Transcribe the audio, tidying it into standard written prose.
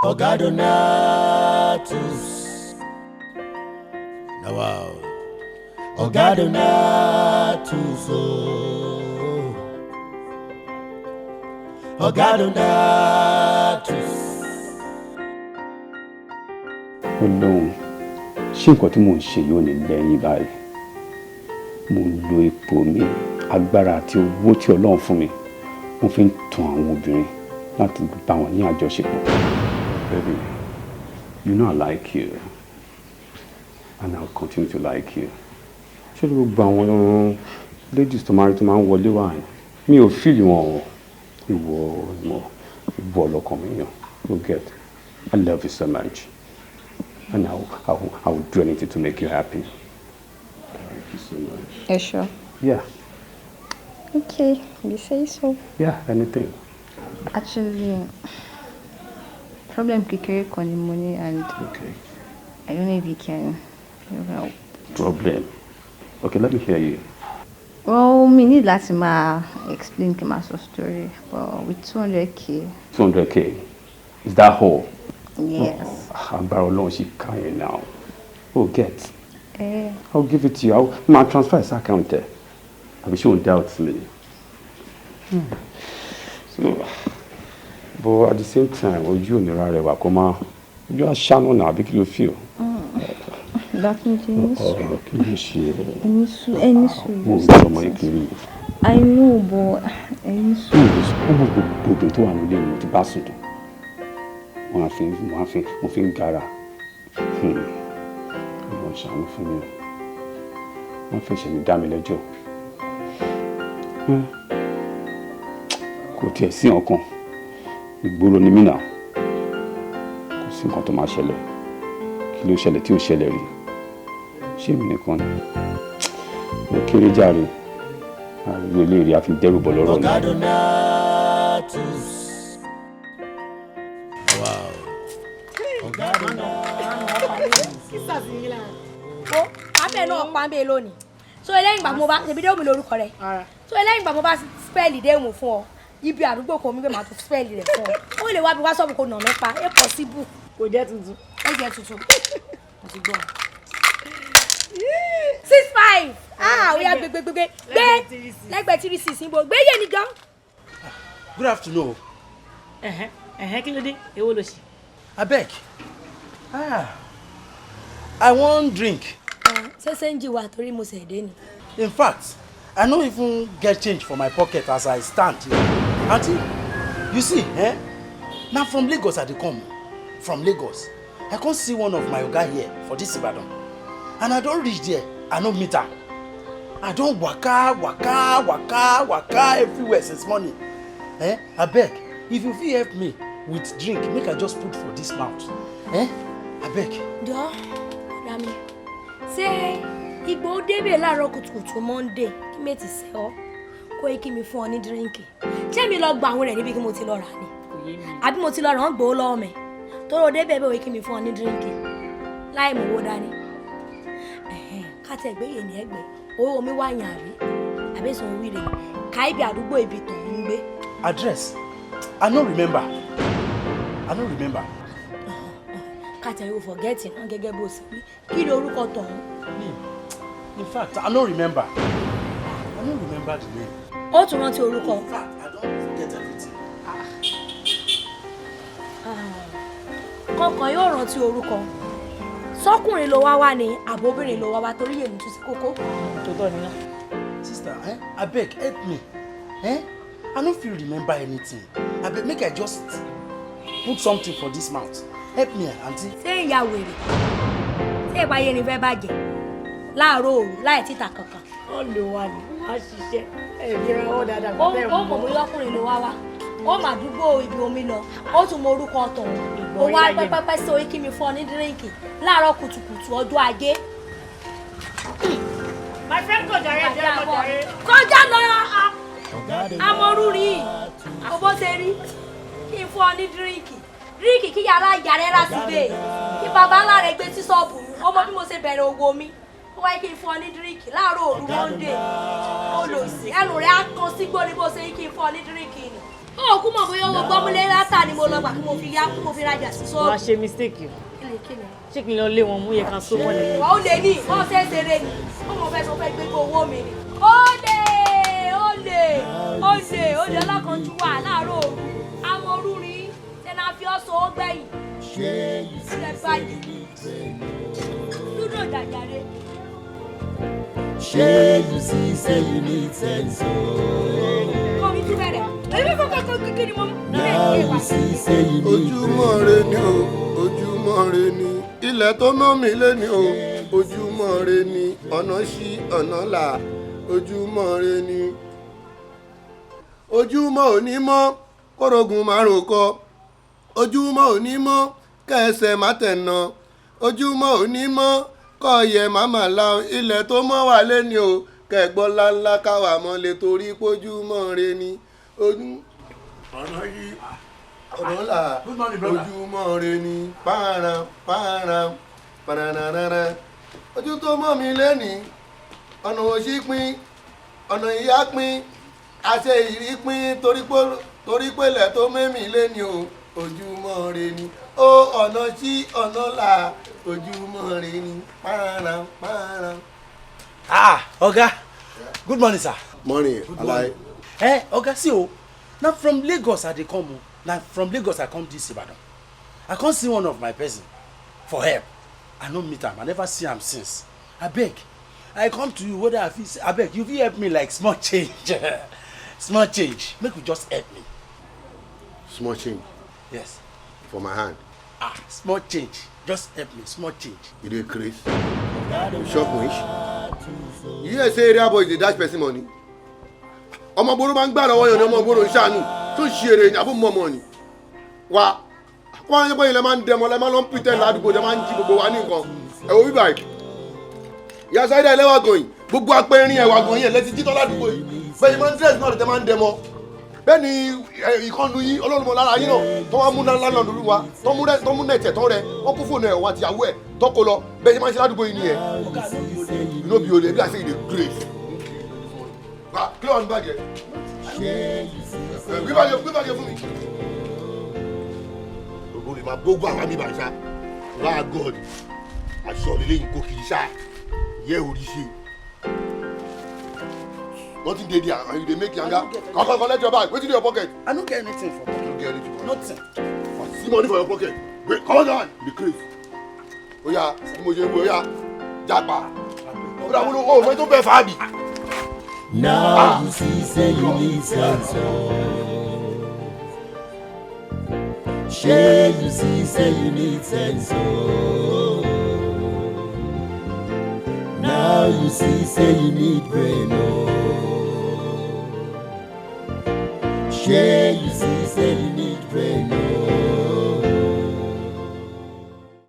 Ogadonatus. Now wow. Ogadonatus. Ogadonatus. Ọlọ́run, ṣé nǹkan tí mò ń ṣe yóò ní lẹ́yìn báyìí? Mo ń lo ipò mi, agbára àti owó tí Ọlọ́run fún mi. Mo fi ń tan àwọn obìnrin láti bá wọn ní àjọṣepọ̀. Baby, you know I like you. And I'll continue to like you. Ṣé gbogbo àwọn ladies tó máa ń wọlé wá yẹn? Mi ò feel wọn o. Ìwọ ọlọ́kàn mi yàn. You get. I love you so much. And I will do anything to make you happy. Thank you so much. You sure? Yeah. Okay, you say so. Yeah, anything. Actually, problem kékeré kan ni mo ní and okay. I don't know if you can help. Problem? Okay, let me hear you. Well, me need láti máa explain kí n máa sọ story, but with 200k. 200k? Is that whole? Yes. I'm borrowing she can now. Oh, get. I'll give it to you. I'll transfer his account there. I'm sure won't doubt me. So, but at the same time, ojú òní ra rẹwà kó máa ojú àṣàánú náà àbí kí ló feel? Dákúnjẹ́ ní sùúrù. Kí ló ṣe? Ẹni sùúrù. Mo ń sọ ọmọ ìkiri. I know, but ẹni sùúrù. Ọmọ gbogbo tó wà nílé mi ti bá sùn tán. Mo fi ń gara. Ọlọ́run ṣàánú fún mi o. Wọ́n fẹsẹ̀ mi dá mi lẹ́jọ́. Kò tiẹ̀ sí ọkàn. Ìgboro ni mí náà. Kò sí nǹkan tó máa ṣẹlẹ̀. Kí ló ṣẹlẹ̀ tí ò ṣẹlẹ̀ rí? Ṣé èmi nìkan ni? Mo kéré jàre. Àríwé eléyìí a fi dẹ́rù bọ̀ lọ́rọ̀ ni. Ogadonatus. Abẹ́ náà pa mí lónìí. So ẹlẹ́yìn ìgbà mo bá ṣe bí déhùn mi lórúkọ rẹ̀. So ẹlẹ́yìn ìgbà mo bá spẹ́ẹ̀lì déhùn fún ọ. Ibi àdúgbò kan mi pé màá tún spẹ́ẹ̀lì rẹ̀ fún ọ. Ó lè wá bí wá sọ́ọ̀bù kò nà mí pa. É possible. Kò jẹ́ tuntun. Ó jẹ́ tuntun. Mo ti gbọ́. 65. Ó yá gbé lẹ́gbẹ̀ẹ́ 36 níbo. Gbé yé ni gan. Good afternoon. Kí ló dé? Èwo ló ṣe? Abeg. I want drink. Ṣé ń jí wa torí mo ṣe dé ni. In fact, I no even get change for my pocket as I stand here. Aunty, you see, now from Lagos I dey come. From Lagos. I can't see one of my oga here for this Ibadan. And I don't reach there. I no meet her. I don waka everywhere since morning. Abeg, if you fit help me with drink, make I just put for this mouth. Abeg. Jọ̀ọ́, Rami. Ṣé Igbo débè láàárọ̀ kùtùkùtù Monday kí mi ti ṣe ọ́ kó kí mi fún ọ ní díríǹkì. Ṣé mi lọ gba àwọn rẹ̀ níbi kí mo ti lọ rà ni? Àbí mo ti lọ rà wọ́n gbowó lọ́wọ́ mi? Tóró débè bẹ́ẹ̀ kí mi fún ọ ní díríǹkì. Láì mọ̀ owó dání. Kátẹ́ ẹgbẹ́ yẹn ní ẹgbẹ́. Owó mi wá yàn àbí? Àbí sọ wí rẹ̀. Ká ibi àdúgbò ibi tó ń gbé. Address? I no remember. Kátẹ́ yóò forget náà gẹ́gẹ́ bó ṣe wí. Kí ni orúkọ tọ̀hún? In fact, I no remember. The name. Ó tún rántí orúkọ. In fact, I don't forget everything. Kọ̀ọ̀kan yóò rántí orúkọ. Sọ́kùnrin ló wá ni àbóbìnrin ló wá torí yèmí tún sí kókó. Tòótọ́ ni náà. Sister, abeg help me. I no fit remember anything. Abeg make I just put something for this mouth. Help me, aunty. Ṣé ìyá wèrè? Ṣé ìpayé ni fẹ́ bàjẹ́? Láàárọ̀ òru láì títà kankan. Ó lè wà ní wá ṣiṣẹ́. Ìra ó dáadáa kò bẹ́ẹ̀ mọ́. Ó mọ̀ mí lọ́kùnrin ló wá. Ó mà dúgbò ibi omi lọ. Ó tún mọ orúkọ tọ̀hún. Ó wá pẹ́pẹ́pẹ́ sí orí kí mi fún ọ ní díríǹkì láàárọ̀ kùtùkùtù ọjọ́ ajé. My friend kò jàre. Kọjá lọ amọ̀rú rí. Kò bó ṣe rí. Kí n fún ọ ní díríǹkì. Díríǹkì kí yàrá ìyá rẹ̀ rà síbẹ̀. Kí bàbá ńlá rẹ̀ gbé sí ṣọ́ọ̀bù. Ọmọ bí mo ṣe bẹ̀rẹ̀ òwò mi. Ó wáyé kí n fún ọ ní díríǹkì láàárọ̀ òru Monday. Ó lò sí ẹnu rẹ̀ á kan sígbó ní bó ṣe kí n fún ọ ní díríǹkì ni. ó kú mọ̀ bóyá owó gbọ́múlé látà ni mo lọ gbà kí mo fi yá kí mo fi rajà sí sọ́ọ̀bù. wàá ṣe mistake o ṣé kí n lọ lé wọn mú yẹ ká só wọn lè. ó lè ní wọ́n ṣe é ṣeré ni wọ́n mọ̀ fẹ́ sọ fẹ́ gbé owó mi ni. olè ọlọ́kanjú wà láàárọ̀ òru àwọn orúrin tẹ́lá fi ọ́ sọ ó gbẹ̀yìn. ṣe báyìí dúró dàjàre. Shey you see say you need sense kọ́ mi tún bẹ̀rẹ̀ èmi fún kankan kékeré ni mo mú. now you see say you need ojúmọ́ re ni o ojúmọ́ re ni ilẹ̀ tó mọ́ mi lé ni o ojúmọ́ re ni ọ̀nà ṣí ọ̀nà là ojúmọ́ re ni ojúmọ́ òní mọ́ kórógùn márùn kọ ojúmọ́ òní mọ́ kẹsẹ̀ má tẹ̀nà ojúmọ́ òní mọ́ kọ̀ọ̀yẹ̀ màmá la ilẹ̀ tó mọ́ wà lé ni o kẹgbọ́n ńláńlá káwà mọ́lẹ̀ torí pójúmọ́ re ni ọ̀nà yí ọ̀nà là ojúmọ́ re ni pààrà pàrànàrànà ojú tó mọ́ mi lẹ́ni ọ̀nà òṣì pín ọ̀nà ìyá pín àṣẹ ìrí pín torí pélẹ̀ tó mẹ́mí lẹ́ni o ojúmọ́ re ni ó ọ̀nà sí ọ̀nà là ojúmọ́ re ni pààrà. Oga, good morning, sir. Morning, Alai. Oga, see o, na from Lagos I dey come o. Na from Lagos I come this Ibadan. I come see one of my person for help. I no meet am, I never see am since. Abeg, I come to you whether I fit say, abeg, you fit help me like small change. Small change, make you just help me. Small change Yes. for my hand. Small change, just help me, small change. You dey craze? You shock wish? You hear say area boys dey dash person money? Ọmọ gbòòrò máa ń gbà lọ́wọ́ yẹn ní ọmọ gbòòrò ṣàánú tó ṣe èrè ní àbó mọ́mọ́ ni. Wá wọ́n á yẹ pé ilẹ̀ máa ń dẹmọ lẹ́ máa lọ ń pretend ládùúgbò lẹ́ máa ń jí gbogbo wa ní nǹkan. Ẹ wo bíbá yìí. Ìyá Sáídà ẹlẹ́wà gan yìí gbogbo apẹ́rin ẹ̀wà gan yìí lẹ́tí títọ́ ládùúgbò yìí. Bẹ́ẹ̀ni máa ń dírẹ́sì náà tẹ́ máa ń dẹmọ. Bẹ́ẹ̀ni ìkànnì yìí ọlọ́run lára yín náà tó wá mú náà lórí wa tó mú nẹ̀tẹ̀ tán rẹ wọ́n kó fóònù ẹ̀wọ̀n àtìyàwó ẹ̀ tọ́kọ lọ bẹ́ẹ̀ ni máa ń ṣe ládùúgbò yìí nìyẹn. You no be olè bí I say you dey grace. Kí ló wà ní bàjẹ́? Gbé bàjẹ́ fún mi. Gbogbo rẹ̀ máa gbógun àwọn mi bàjá. Láà God, aṣọ lélẹ́yìn kò kì í ṣá. Yẹ́ orí ṣe. Nothing dey there and you dey make yanga. Come collect your bag. Wetin dey your pocket? I no get anything for pocket. You no get anything for Nothing. See money for your pocket. Wait, come on, you dey craze. Oya, bí mo ṣe ń wo oya, japa. Ó dàbí o fẹ́ tó bẹ́ẹ̀ fàábì. now you see say you need sense shey you see say you need sense now you see say you need brain shey you see say you